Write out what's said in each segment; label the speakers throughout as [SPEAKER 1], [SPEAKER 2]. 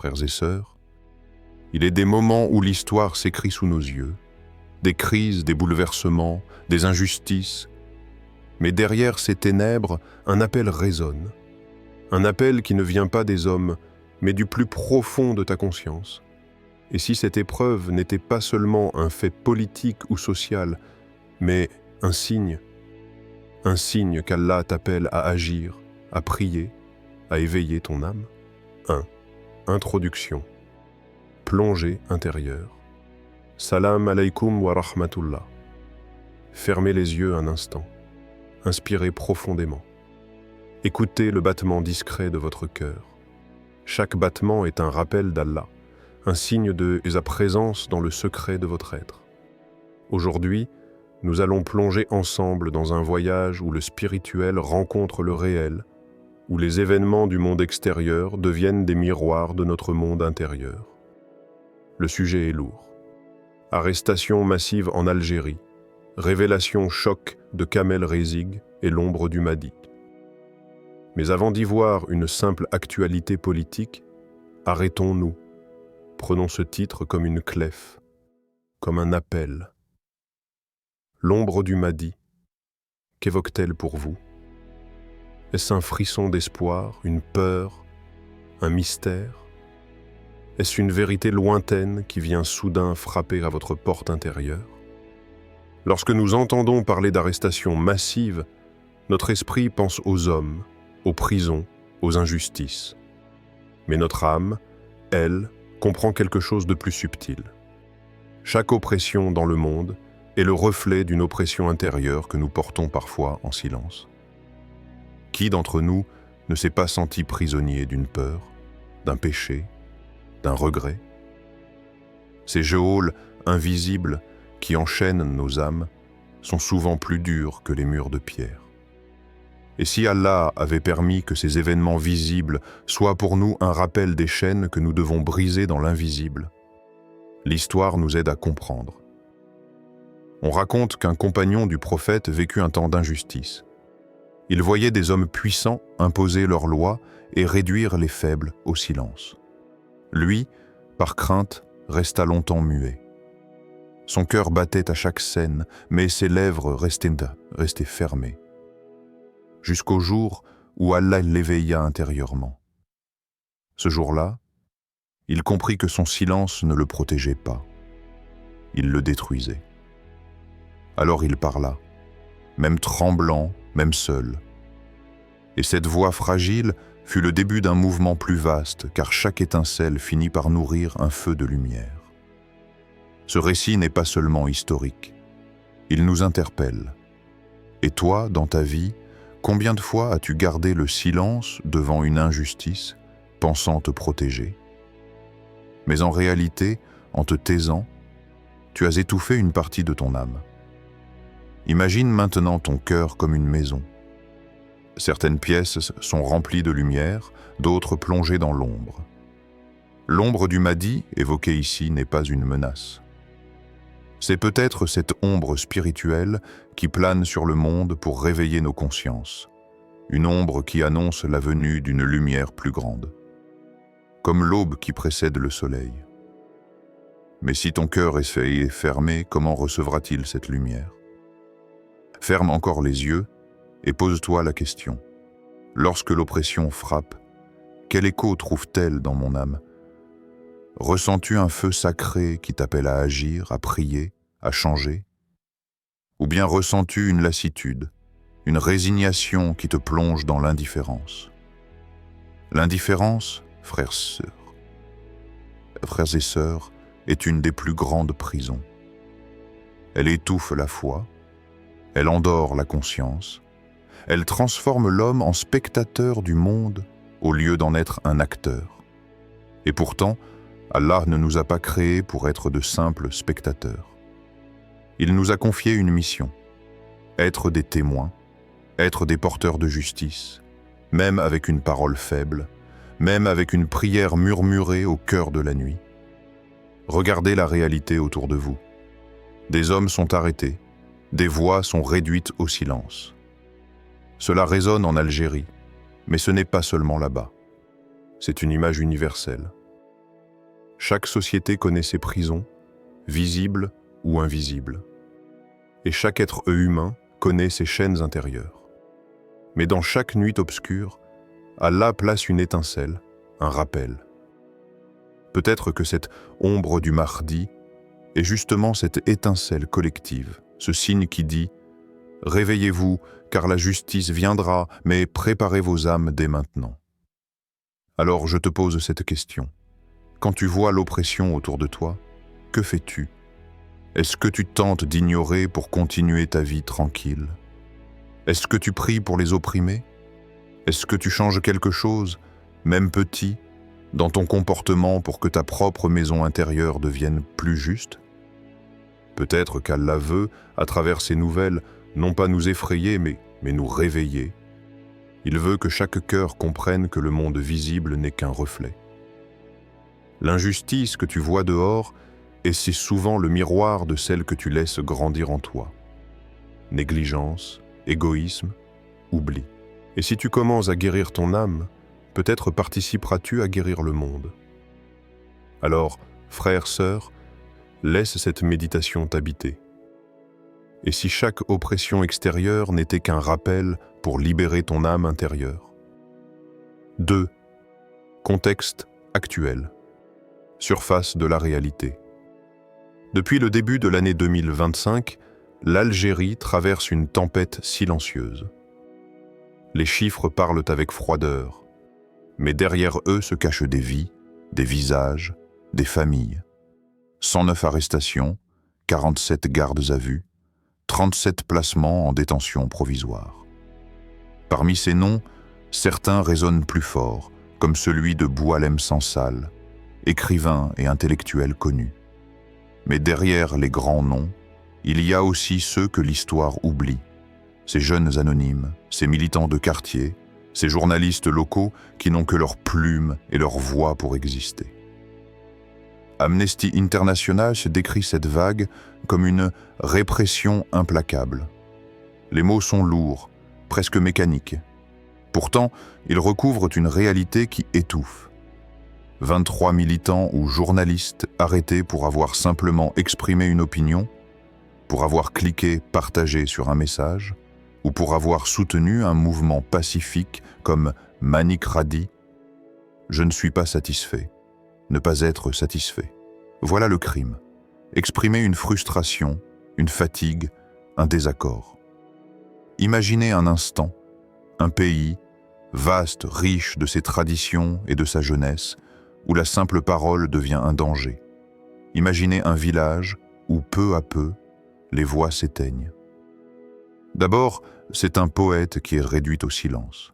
[SPEAKER 1] frères et sœurs, il est des moments où l'histoire s'écrit sous nos yeux, des crises, des bouleversements, des injustices. Mais derrière ces ténèbres, un appel résonne. Un appel qui ne vient pas des hommes, mais du plus profond de ta conscience. Et si cette épreuve n'était pas seulement un fait politique ou social, mais un signe qu'Allah t'appelle à agir, à prier, à éveiller ton âme. 1. Introduction. Plongée intérieure. Salam alaykoum wa rahmatullah. Fermez les yeux un instant. Inspirez profondément. Écoutez le battement discret de votre cœur. Chaque battement est un rappel d'Allah, un signe de sa présence dans le secret de votre être. Aujourd'hui, nous allons plonger ensemble dans un voyage où le spirituel rencontre le réel, où les événements du monde extérieur deviennent des miroirs de notre monde intérieur. Le sujet est lourd. Arrestation massive en Algérie, révélation choc de Kamel Rezig et l'ombre du Mahdi. Mais avant d'y voir une simple actualité politique, arrêtons-nous. Prenons ce titre comme une clef, comme un appel. L'ombre du Mahdi, qu'évoque-t-elle pour vous? Est-ce un frisson d'espoir, une peur, un mystère? Est-ce une vérité lointaine qui vient soudain frapper à votre porte intérieure? Lorsque nous entendons parler d'arrestations massives, notre esprit pense aux hommes, aux prisons, aux injustices. Mais notre âme, elle, comprend quelque chose de plus subtil. Chaque oppression dans le monde est le reflet d'une oppression intérieure que nous portons parfois en silence. Qui d'entre nous ne s'est pas senti prisonnier d'une peur, d'un péché, d'un regret? Ces geôles invisibles qui enchaînent nos âmes sont souvent plus durs que les murs de pierre. Et si Allah avait permis que ces événements visibles soient pour nous un rappel des chaînes que nous devons briser dans l'invisible, l'histoire nous aide à comprendre. On raconte qu'un compagnon du prophète vécut un temps d'injustice. Il voyait des hommes puissants imposer leurs lois et réduire les faibles au silence. Lui, par crainte, resta longtemps muet. Son cœur battait à chaque scène, mais ses lèvres restaient fermées. Jusqu'au jour où Allah l'éveilla intérieurement. Ce jour-là, il comprit que son silence ne le protégeait pas. Il le détruisait. Alors il parla, même tremblant, même seul. Et cette voix fragile fut le début d'un mouvement plus vaste, car chaque étincelle finit par nourrir un feu de lumière. Ce récit n'est pas seulement historique. Il nous interpelle. Et toi, dans ta vie, combien de fois as-tu gardé le silence devant une injustice, pensant te protéger? Mais en réalité, en te taisant, tu as étouffé une partie de ton âme. Imagine maintenant ton cœur comme une maison. Certaines pièces sont remplies de lumière, d'autres plongées dans l'ombre. L'ombre du Mahdi, évoquée ici, n'est pas une menace. C'est peut-être cette ombre spirituelle qui plane sur le monde pour réveiller nos consciences, une ombre qui annonce la venue d'une lumière plus grande, comme l'aube qui précède le soleil. Mais si ton cœur est fermé, comment recevra-t-il cette lumière? Ferme encore les yeux et pose-toi la question. Lorsque l'oppression frappe, quel écho trouve-t-elle dans mon âme? Ressens-tu un feu sacré qui t'appelle à agir, à prier, à changer? Ou bien ressens-tu une lassitude, une résignation qui te plonge dans l'indifférence? L'indifférence, frères et sœurs, est une des plus grandes prisons. Elle étouffe la foi, elle endort la conscience, elle transforme l'homme en spectateur du monde au lieu d'en être un acteur. Et pourtant, Allah ne nous a pas créés pour être de simples spectateurs. Il nous a confié une mission, être des témoins, être des porteurs de justice, même avec une parole faible, même avec une prière murmurée au cœur de la nuit. Regardez la réalité autour de vous. Des hommes sont arrêtés, des voix sont réduites au silence. Cela résonne en Algérie, mais ce n'est pas seulement là-bas. C'est une image universelle. Chaque société connaît ses prisons, visibles ou invisibles. Et chaque être humain connaît ses chaînes intérieures. Mais dans chaque nuit obscure, Allah place une étincelle, un rappel. Peut-être que cette ombre du Mahdi est justement cette étincelle collective, ce signe qui dit « Réveillez-vous, car la justice viendra, mais préparez vos âmes dès maintenant. » Alors je te pose cette question. Quand tu vois l'oppression autour de toi, que fais-tu? Est-ce que tu tentes d'ignorer pour continuer ta vie tranquille? Est-ce que tu pries pour les opprimés? Est-ce que tu changes quelque chose, même petit, dans ton comportement pour que ta propre maison intérieure devienne plus juste? Peut-être qu'Allah veut, à travers ces nouvelles, non pas nous effrayer, mais nous réveiller. Il veut que chaque cœur comprenne que le monde visible n'est qu'un reflet. L'injustice que tu vois dehors, et c'est souvent le miroir de celle que tu laisses grandir en toi. Négligence, égoïsme, oubli. Et si tu commences à guérir ton âme, peut-être participeras-tu à guérir le monde. Alors, frères, sœurs, laisse cette méditation t'habiter. Et si chaque oppression extérieure n'était qu'un rappel pour libérer ton âme intérieure? 2. Contexte actuel. Surface de la réalité. Depuis le début de l'année 2025, l'Algérie traverse une tempête silencieuse. Les chiffres parlent avec froideur, mais derrière eux se cachent des vies, des visages, des familles. 109 arrestations, 47 gardes à vue, 37 placements en détention provisoire. Parmi ces noms, certains résonnent plus fort, comme celui de Boualem Sansal, écrivain et intellectuel connu. Mais derrière les grands noms, il y a aussi ceux que l'histoire oublie, ces jeunes anonymes, ces militants de quartier, ces journalistes locaux qui n'ont que leur plume et leur voix pour exister. Amnesty International se décrit cette vague comme une répression implacable. Les mots sont lourds, presque mécaniques. Pourtant, ils recouvrent une réalité qui étouffe. 23 militants ou journalistes arrêtés pour avoir simplement exprimé une opinion, pour avoir cliqué « partagé » sur un message, ou pour avoir soutenu un mouvement pacifique comme Manik Radi. Je ne suis pas satisfait. Ne pas être satisfait. Voilà le crime. Exprimer une frustration, une fatigue, un désaccord. Imaginez un instant, un pays, vaste, riche de ses traditions et de sa jeunesse, où la simple parole devient un danger. Imaginez un village où, peu à peu, les voix s'éteignent. D'abord, c'est un poète qui est réduit au silence,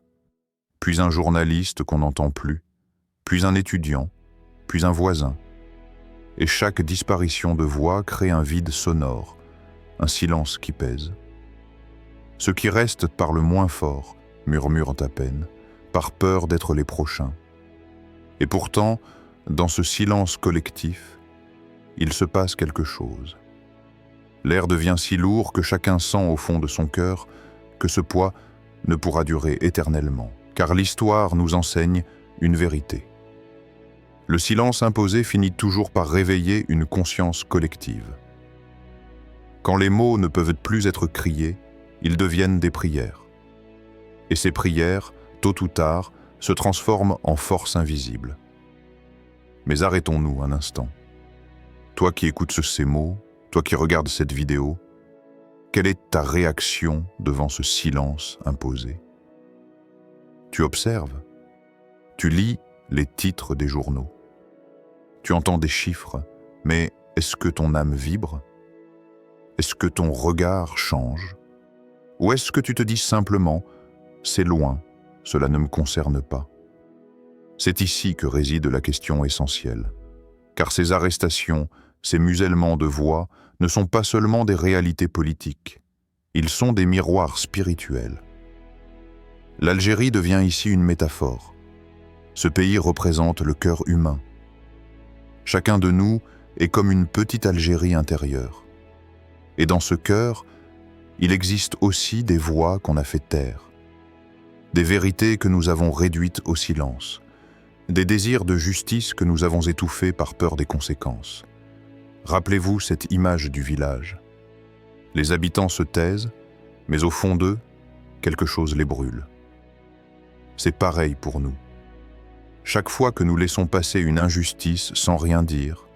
[SPEAKER 1] puis un journaliste qu'on n'entend plus, puis un étudiant, puis un voisin. Et chaque disparition de voix crée un vide sonore, un silence qui pèse. Ceux qui restent parlent moins fort, murmurent à peine, par peur d'être les prochains. Et pourtant, dans ce silence collectif, il se passe quelque chose. L'air devient si lourd que chacun sent au fond de son cœur que ce poids ne pourra durer éternellement, car l'histoire nous enseigne une vérité. Le silence imposé finit toujours par réveiller une conscience collective. Quand les mots ne peuvent plus être criés, ils deviennent des prières. Et ces prières, tôt ou tard, se transforment en force invisible. Mais arrêtons-nous un instant. Toi qui écoutes ces mots, toi qui regardes cette vidéo, quelle est ta réaction devant ce silence imposé? Tu observes, tu lis les titres des journaux, tu entends des chiffres, mais est-ce que ton âme vibre? Est-ce que ton regard change? Ou est-ce que tu te dis simplement « c'est loin, cela ne me concerne pas ». C'est ici que réside la question essentielle, car ces arrestations, ces musellements de voix ne sont pas seulement des réalités politiques, ils sont des miroirs spirituels. L'Algérie devient ici une métaphore. Ce pays représente le cœur humain. Chacun de nous est comme une petite Algérie intérieure. Et dans ce cœur, il existe aussi des voix qu'on a fait taire, des vérités que nous avons réduites au silence, des désirs de justice que nous avons étouffés par peur des conséquences. Rappelez-vous cette image du village. Les habitants se taisent, mais au fond d'eux, quelque chose les brûle. C'est pareil pour nous. Chaque fois que nous laissons passer une injustice sans rien dire,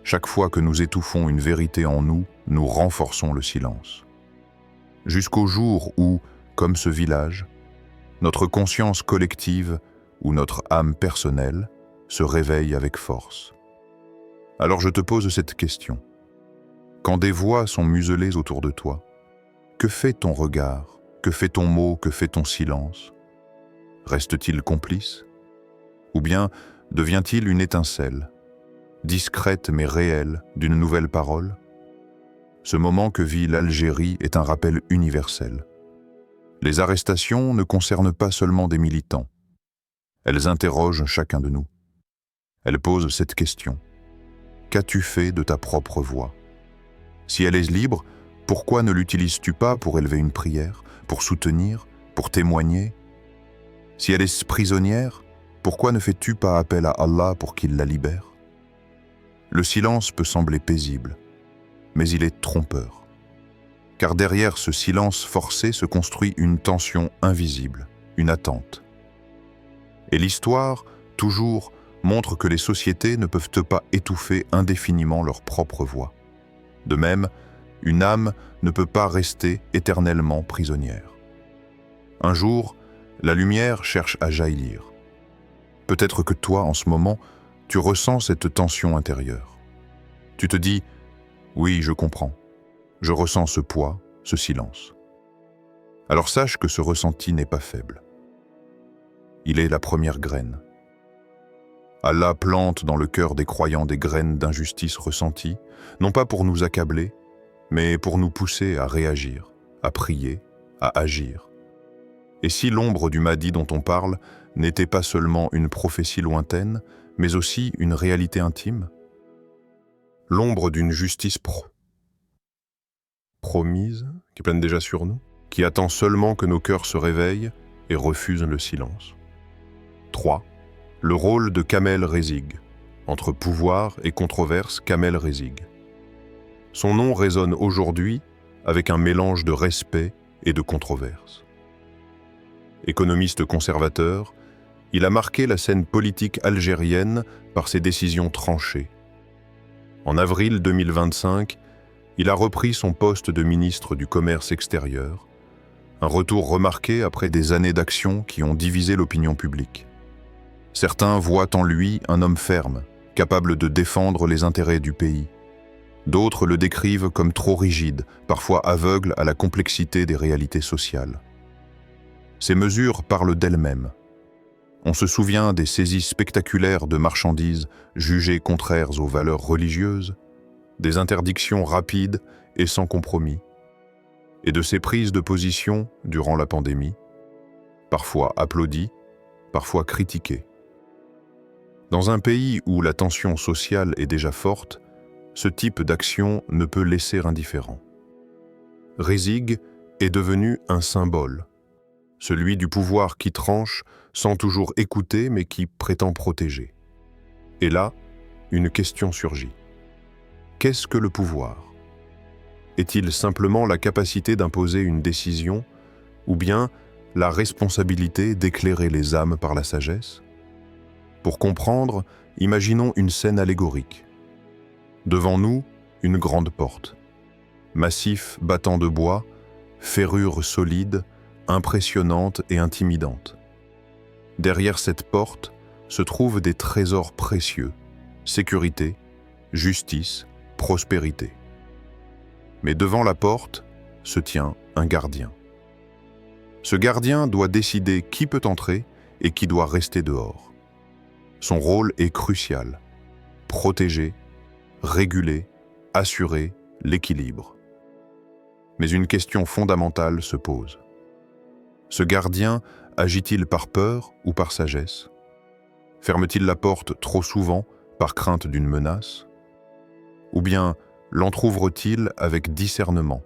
[SPEAKER 1] chaque fois que nous étouffons une vérité en nous, nous renforçons le silence. Jusqu'au jour où, comme ce village, notre conscience collective ou notre âme personnelle se réveille avec force. Alors je te pose cette question. Quand des voix sont muselées autour de toi, que fait ton regard, que fait ton mot, que fait ton silence? Reste-t-il complice? Ou bien devient-il une étincelle, discrète mais réelle, d'une nouvelle parole? Ce moment que vit l'Algérie est un rappel universel. Les arrestations ne concernent pas seulement des militants. Elles interrogent chacun de nous. Elles posent cette question. Qu'as-tu fait de ta propre voix? Si elle est libre, pourquoi ne l'utilises-tu pas pour élever une prière, pour soutenir, pour témoigner? Si elle est prisonnière, pourquoi ne fais-tu pas appel à Allah pour qu'il la libère? Le silence peut sembler paisible, mais il est trompeur. Car derrière ce silence forcé se construit une tension invisible, une attente. Et l'histoire, toujours, montre que les sociétés ne peuvent pas étouffer indéfiniment leur propre voix. De même, une âme ne peut pas rester éternellement prisonnière. Un jour, la lumière cherche à jaillir. Peut-être que toi, en ce moment, tu ressens cette tension intérieure. Tu te dis « Oui, je comprends. Je ressens ce poids, ce silence. » Alors sache que ce ressenti n'est pas faible. Il est la première graine. Allah plante dans le cœur des croyants des graines d'injustice ressenties, non pas pour nous accabler, mais pour nous pousser à réagir, à prier, à agir. Et si l'ombre du Mahdi dont on parle n'était pas seulement une prophétie lointaine, mais aussi une réalité intime? L'ombre d'une justice promise, qui plane déjà sur nous, qui attend seulement que nos cœurs se réveillent et refuse le silence. 3. Le rôle de Kamel Rezig. Entre pouvoir et controverse, Kamel Rezig. Son nom résonne aujourd'hui avec un mélange de respect et de controverse. Économiste conservateur, il a marqué la scène politique algérienne par ses décisions tranchées. En avril 2025, il a repris son poste de ministre du Commerce extérieur, un retour remarqué après des années d'action qui ont divisé l'opinion publique. Certains voient en lui un homme ferme, capable de défendre les intérêts du pays. D'autres le décrivent comme trop rigide, parfois aveugle à la complexité des réalités sociales. Ces mesures parlent d'elles-mêmes. On se souvient des saisies spectaculaires de marchandises jugées contraires aux valeurs religieuses, des interdictions rapides et sans compromis, et de ses prises de position durant la pandémie, parfois applaudies, parfois critiquées. Dans un pays où la tension sociale est déjà forte, ce type d'action ne peut laisser indifférent. Rezig est devenu un symbole, celui du pouvoir qui tranche sans toujours écouter mais qui prétend protéger. Et là, une question surgit. Qu'est-ce que le pouvoir? Est-il simplement la capacité d'imposer une décision ou bien la responsabilité d'éclairer les âmes par la sagesse? Pour comprendre, imaginons une scène allégorique. Devant nous, une grande porte. Massif battant de bois, ferrure solide, impressionnante et intimidante. Derrière cette porte se trouvent des trésors précieux, sécurité, justice, prospérité. Mais devant la porte se tient un gardien. Ce gardien doit décider qui peut entrer et qui doit rester dehors. Son rôle est crucial. Protéger, réguler, assurer l'équilibre. Mais une question fondamentale se pose. Ce gardien agit-il par peur ou par sagesse? Ferme-t-il la porte trop souvent par crainte d'une menace? Ou bien l'entrouvre-t-il avec discernement,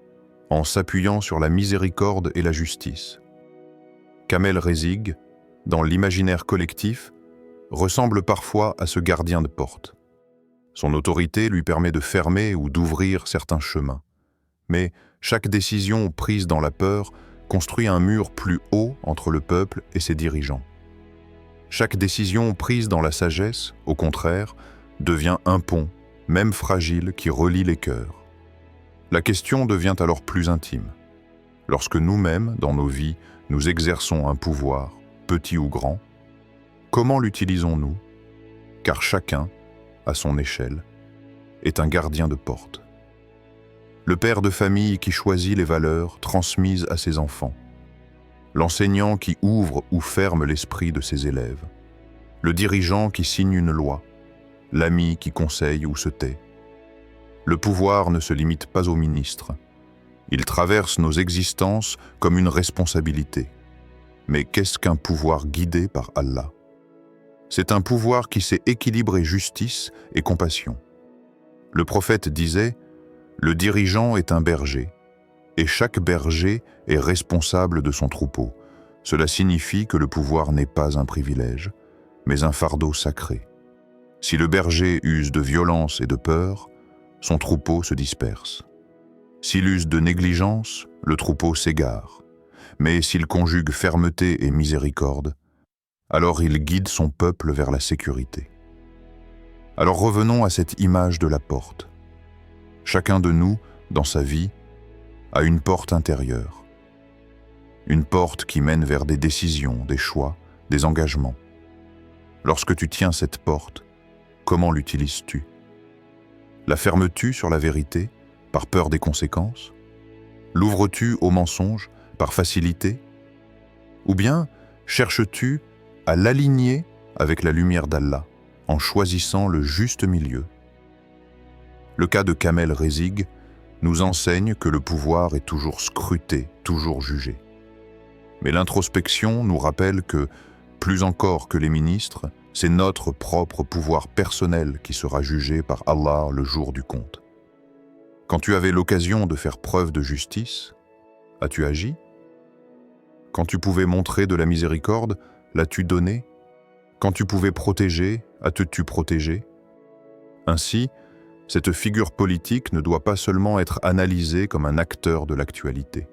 [SPEAKER 1] en s'appuyant sur la miséricorde et la justice? Kamel Rezig, dans l'imaginaire collectif, ressemble parfois à ce gardien de porte. Son autorité lui permet de fermer ou d'ouvrir certains chemins. Mais chaque décision prise dans la peur construit un mur plus haut entre le peuple et ses dirigeants. Chaque décision prise dans la sagesse, au contraire, devient un pont, même fragile, qui relie les cœurs. La question devient alors plus intime. Lorsque nous-mêmes, dans nos vies, nous exerçons un pouvoir, petit ou grand, comment l'utilisons-nous? Car chacun, à son échelle, est un gardien de porte. Le père de famille qui choisit les valeurs transmises à ses enfants. L'enseignant qui ouvre ou ferme l'esprit de ses élèves. Le dirigeant qui signe une loi. L'ami qui conseille ou se tait. Le pouvoir ne se limite pas aux ministres. Il traverse nos existences comme une responsabilité. Mais qu'est-ce qu'un pouvoir guidé par Allah? C'est un pouvoir qui sait équilibrer justice et compassion. Le prophète disait « Le dirigeant est un berger, et chaque berger est responsable de son troupeau. Cela signifie que le pouvoir n'est pas un privilège, mais un fardeau sacré. Si le berger use de violence et de peur, son troupeau se disperse. S'il use de négligence, le troupeau s'égare. Mais s'il conjugue fermeté et miséricorde, alors il guide son peuple vers la sécurité. » Alors revenons à cette image de la porte. Chacun de nous, dans sa vie, a une porte intérieure. Une porte qui mène vers des décisions, des choix, des engagements. Lorsque tu tiens cette porte, comment l'utilises-tu? La fermes-tu sur la vérité, par peur des conséquences? L'ouvres-tu au mensonge, par facilité? Ou bien cherches-tu à l'aligner avec la lumière d'Allah, en choisissant le juste milieu? Le cas de Kamel Rezig nous enseigne que le pouvoir est toujours scruté, toujours jugé. Mais l'introspection nous rappelle que, plus encore que les ministres, c'est notre propre pouvoir personnel qui sera jugé par Allah le jour du compte. Quand tu avais l'occasion de faire preuve de justice, as-tu agi? Quand tu pouvais montrer de la miséricorde, l'as-tu donné? Quand tu pouvais protéger, as-tu protégé? Ainsi, cette figure politique ne doit pas seulement être analysée comme un acteur de l'actualité.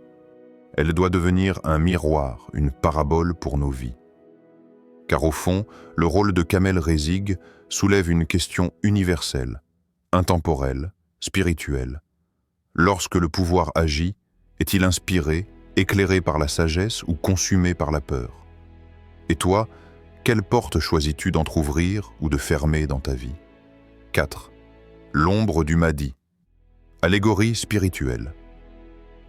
[SPEAKER 1] Elle doit devenir un miroir, une parabole pour nos vies. Car au fond, le rôle de Kamel Rezig soulève une question universelle, intemporelle, spirituelle. Lorsque le pouvoir agit, est-il inspiré, éclairé par la sagesse ou consumé par la peur? Et toi, quelle porte choisis-tu d'entrouvrir ou de fermer dans ta vie? 4. L'ombre du Mahdi. Allégorie spirituelle.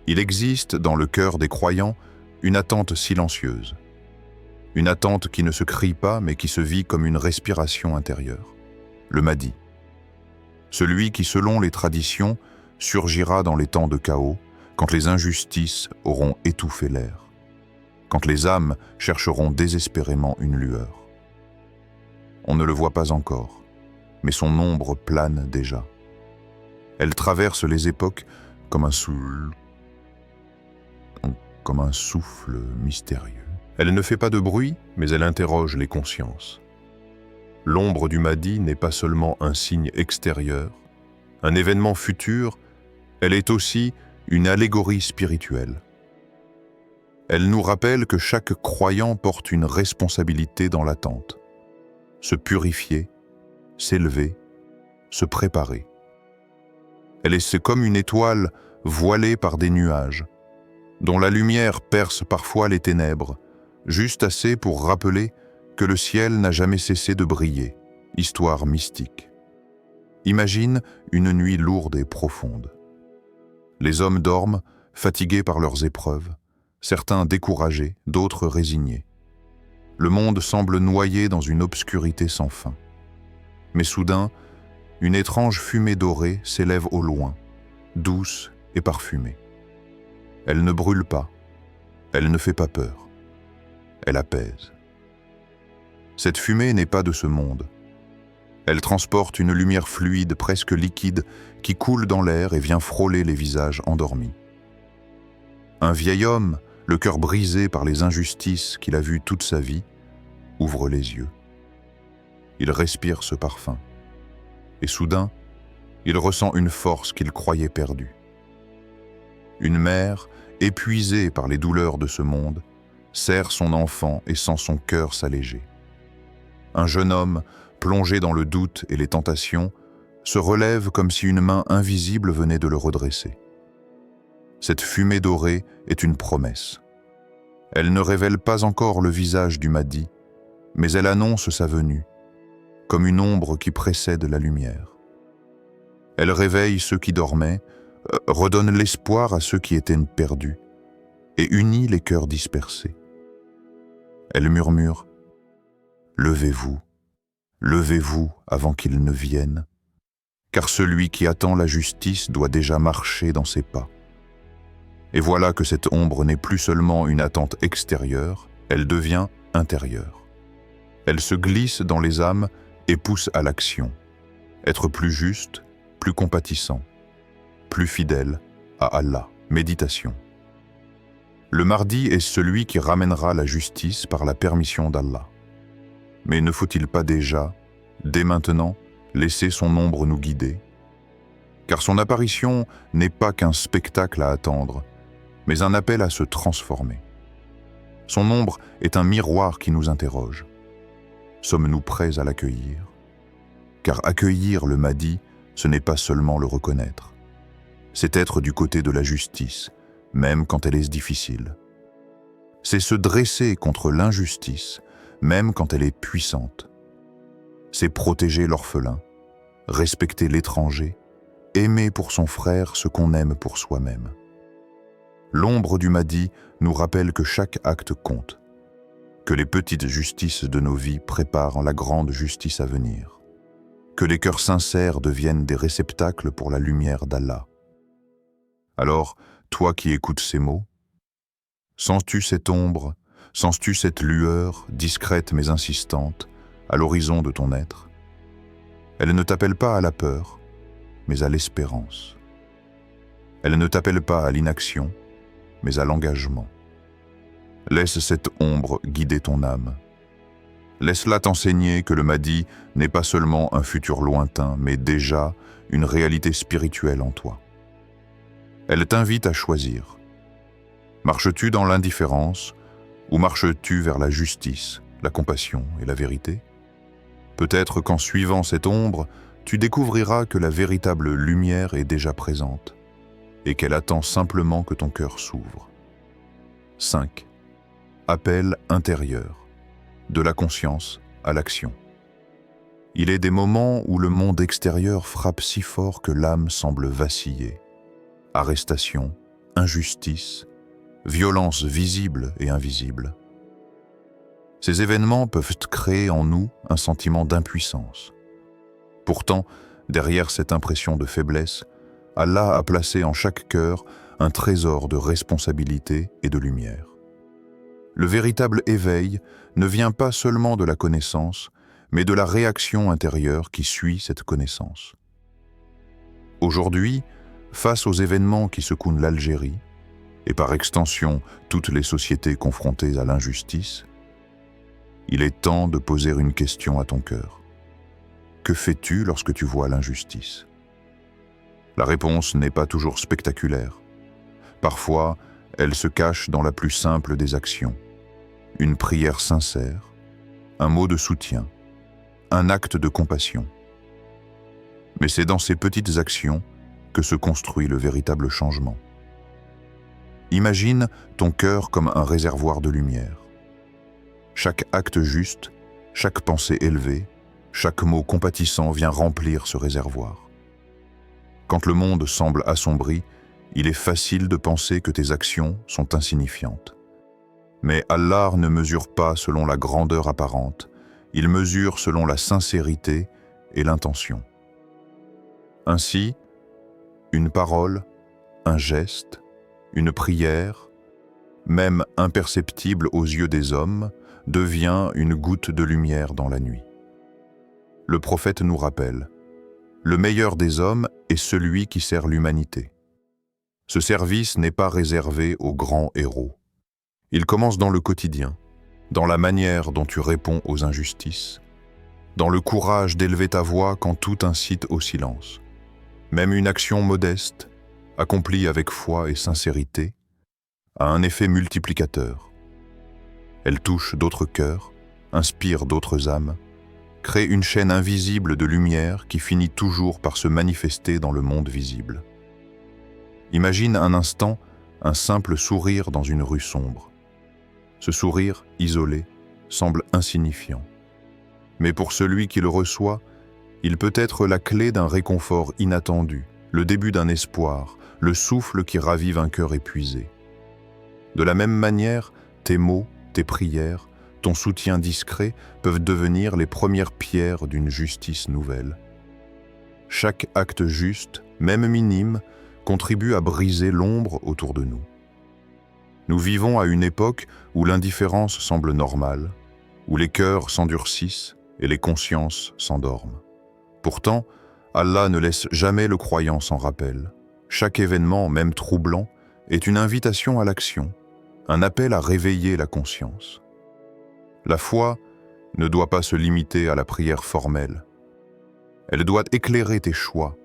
[SPEAKER 1] Il existe dans le cœur des croyants une attente silencieuse. Une attente qui ne se crie pas mais qui se vit comme une respiration intérieure. Le Mahdi. Celui qui, selon les traditions, surgira dans les temps de chaos, quand les injustices auront étouffé l'air. Quand les âmes chercheront désespérément une lueur. On ne le voit pas encore, mais son ombre plane déjà. Elle traverse les époques comme un souffle mystérieux. Elle ne fait pas de bruit, mais elle interroge les consciences. L'ombre du Mahdi n'est pas seulement un signe extérieur, un événement futur, elle est aussi une allégorie spirituelle. Elle nous rappelle que chaque croyant porte une responsabilité dans l'attente. Se purifier, s'élever, se préparer. Elle est comme une étoile voilée par des nuages, dont la lumière perce parfois les ténèbres, juste assez pour rappeler que le ciel n'a jamais cessé de briller, histoire mystique. Imagine une nuit lourde et profonde. Les hommes dorment, fatigués par leurs épreuves, certains découragés, d'autres résignés. Le monde semble noyé dans une obscurité sans fin. Mais soudain, une étrange fumée dorée s'élève au loin, douce et parfumée. Elle ne brûle pas, elle ne fait pas peur, elle apaise. Cette fumée n'est pas de ce monde. Elle transporte une lumière fluide, presque liquide, qui coule dans l'air et vient frôler les visages endormis. Un vieil homme, le cœur brisé par les injustices qu'il a vues toute sa vie, ouvre les yeux. il respire ce parfum. Et soudain, il ressent une force qu'il croyait perdue. Une mère, épuisée par les douleurs de ce monde, serre son enfant et sent son cœur s'alléger. Un jeune homme, plongé dans le doute et les tentations, se relève comme si une main invisible venait de le redresser. Cette fumée dorée est une promesse. Elle ne révèle pas encore le visage du Mahdi, mais elle annonce sa venue, comme une ombre qui précède la lumière. Elle réveille ceux qui dormaient, redonne l'espoir à ceux qui étaient perdus, et unit les cœurs dispersés. Elle murmure « Levez-vous, levez-vous avant qu'il ne vienne, car celui qui attend la justice doit déjà marcher dans ses pas. » Et voilà que cette ombre n'est plus seulement une attente extérieure, elle devient intérieure. Elle se glisse dans les âmes et pousse à l'action. Être plus juste, plus compatissant, plus fidèle à Allah. Méditation. Le Mahdi est celui qui ramènera la justice par la permission d'Allah. Mais ne faut-il pas déjà, dès maintenant, laisser son ombre nous guider? Car son apparition n'est pas qu'un spectacle à attendre, mais un appel à se transformer. Son ombre est un miroir qui nous interroge. Sommes-nous prêts à l'accueillir? Car accueillir le Mahdi, ce n'est pas seulement le reconnaître. C'est être du côté de la justice, même quand elle est difficile. C'est se dresser contre l'injustice, même quand elle est puissante. C'est protéger l'orphelin, respecter l'étranger, aimer pour son frère ce qu'on aime pour soi-même. L'ombre du Mahdi nous rappelle que chaque acte compte, que les petites justices de nos vies préparent la grande justice à venir, que les cœurs sincères deviennent des réceptacles pour la lumière d'Allah. Alors, toi qui écoutes ces mots, sens-tu cette ombre, sens-tu cette lueur, discrète mais insistante, à l'horizon de ton être? Elle ne t'appelle pas à la peur, mais à l'espérance. Elle ne t'appelle pas à l'inaction, mais à l'engagement. Laisse cette ombre guider ton âme. Laisse-la t'enseigner que le Mahdi n'est pas seulement un futur lointain, mais déjà une réalité spirituelle en toi. Elle t'invite à choisir. Marches-tu dans l'indifférence ou marches-tu vers la justice, la compassion et la vérité? Peut-être qu'en suivant cette ombre, tu découvriras que la véritable lumière est déjà présente et qu'elle attend simplement que ton cœur s'ouvre. 5. Appel intérieur. De la conscience à l'action. Il est des moments où le monde extérieur frappe si fort que l'âme semble vaciller. Arrestation, injustice, violence visible et invisible. Ces événements peuvent créer en nous un sentiment d'impuissance. Pourtant, derrière cette impression de faiblesse, Allah a placé en chaque cœur un trésor de responsabilité et de lumière. Le véritable éveil ne vient pas seulement de la connaissance, mais de la réaction intérieure qui suit cette connaissance. Aujourd'hui, face aux événements qui secouent l'Algérie, et par extension toutes les sociétés confrontées à l'injustice, il est temps de poser une question à ton cœur. Que fais-tu lorsque tu vois l'injustice? La réponse n'est pas toujours spectaculaire. Parfois, elle se cache dans la plus simple des actions. Une prière sincère, un mot de soutien, un acte de compassion. Mais c'est dans ces petites actions que se construit le véritable changement. Imagine ton cœur comme un réservoir de lumière. Chaque acte juste, chaque pensée élevée, chaque mot compatissant vient remplir ce réservoir. Quand le monde semble assombri, il est facile de penser que tes actions sont insignifiantes. Mais Allah ne mesure pas selon la grandeur apparente, il mesure selon la sincérité et l'intention. Ainsi, une parole, un geste, une prière, même imperceptible aux yeux des hommes, devient une goutte de lumière dans la nuit. Le prophète nous rappelle, le meilleur des hommes est celui qui sert l'humanité. Ce service n'est pas réservé aux grands héros. Il commence dans le quotidien, dans la manière dont tu réponds aux injustices, dans le courage d'élever ta voix quand tout incite au silence. Même une action modeste, accomplie avec foi et sincérité, a un effet multiplicateur. Elle touche d'autres cœurs, inspire d'autres âmes, crée une chaîne invisible de lumière qui finit toujours par se manifester dans le monde visible. Imagine un instant un simple sourire dans une rue sombre. Ce sourire, isolé, semble insignifiant. Mais pour celui qui le reçoit, il peut être la clé d'un réconfort inattendu, le début d'un espoir, le souffle qui ravive un cœur épuisé. De la même manière, tes mots, tes prières, ton soutien discret peuvent devenir les premières pierres d'une justice nouvelle. Chaque acte juste, même minime, contribue à briser l'ombre autour de nous. Nous vivons à une époque où l'indifférence semble normale, où les cœurs s'endurcissent et les consciences s'endorment. Pourtant, Allah ne laisse jamais le croyant sans rappel. Chaque événement, même troublant, est une invitation à l'action, un appel à réveiller la conscience. La foi ne doit pas se limiter à la prière formelle. Elle doit éclairer tes choix,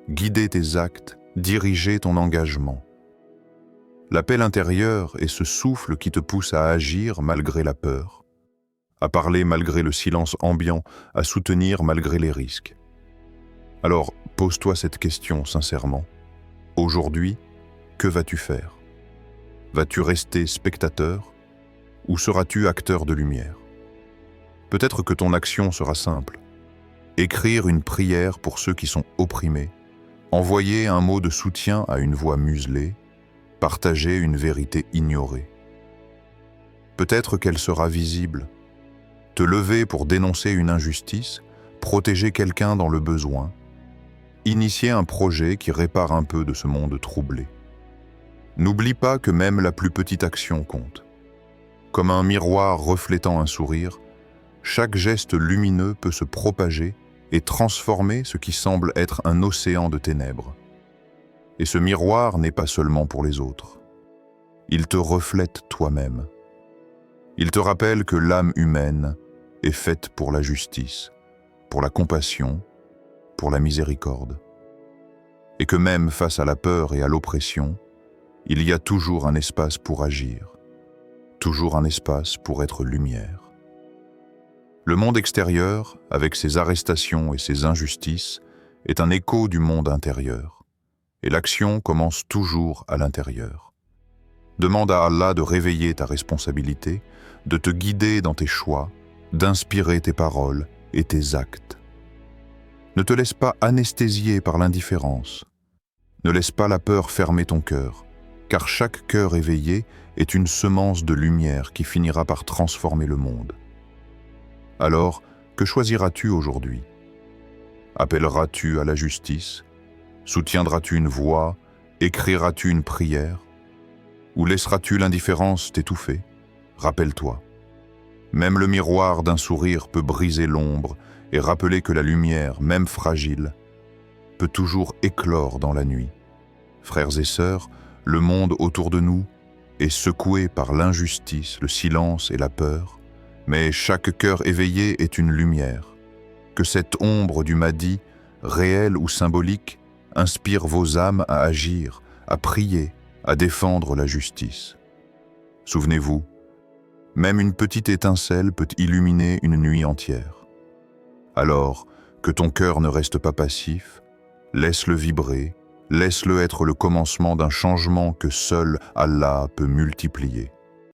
[SPEAKER 1] guider tes actes, diriger ton engagement. L'appel intérieur est ce souffle qui te pousse à agir malgré la peur, à parler malgré le silence ambiant, à soutenir malgré les risques. Alors, pose-toi cette question sincèrement. Aujourd'hui, que vas-tu faire? Vas-tu rester spectateur ou seras-tu acteur de lumière? Peut-être que ton action sera simple. Écrire une prière pour ceux qui sont opprimés, envoyer un mot de soutien à une voix muselée, partager une vérité ignorée. Peut-être qu'elle sera visible. Te lever pour dénoncer une injustice, protéger quelqu'un dans le besoin, initier un projet qui répare un peu de ce monde troublé. N'oublie pas que même la plus petite action compte. Comme un miroir reflétant un sourire, chaque geste lumineux peut se propager et transformer ce qui semble être un océan de ténèbres. Et ce miroir n'est pas seulement pour les autres. Il te reflète toi-même. Il te rappelle que l'âme humaine est faite pour la justice, pour la compassion, pour la miséricorde. Et que même face à la peur et à l'oppression, il y a toujours un espace pour agir, toujours un espace pour être lumière. Le monde extérieur, avec ses arrestations et ses injustices, est un écho du monde intérieur. Et l'action commence toujours à l'intérieur. Demande à Allah de réveiller ta responsabilité, de te guider dans tes choix, d'inspirer tes paroles et tes actes. Ne te laisse pas anesthésier par l'indifférence. Ne laisse pas la peur fermer ton cœur, car chaque cœur éveillé est une semence de lumière qui finira par transformer le monde. Alors, que choisiras-tu aujourd'hui? Appelleras-tu à la justice? Soutiendras-tu une voix? Écriras-tu une prière? Ou laisseras-tu l'indifférence t'étouffer? Rappelle-toi. Même le miroir d'un sourire peut briser l'ombre et rappeler que la lumière, même fragile, peut toujours éclore dans la nuit. Frères et sœurs, le monde autour de nous est secoué par l'injustice, le silence et la peur, mais chaque cœur éveillé est une lumière. Que cette ombre du Mahdi, réelle ou symbolique, inspire vos âmes à agir, à prier, à défendre la justice. Souvenez-vous, même une petite étincelle peut illuminer une nuit entière. Alors, que ton cœur ne reste pas passif, laisse-le vibrer, laisse-le être le commencement d'un changement que seul Allah peut multiplier.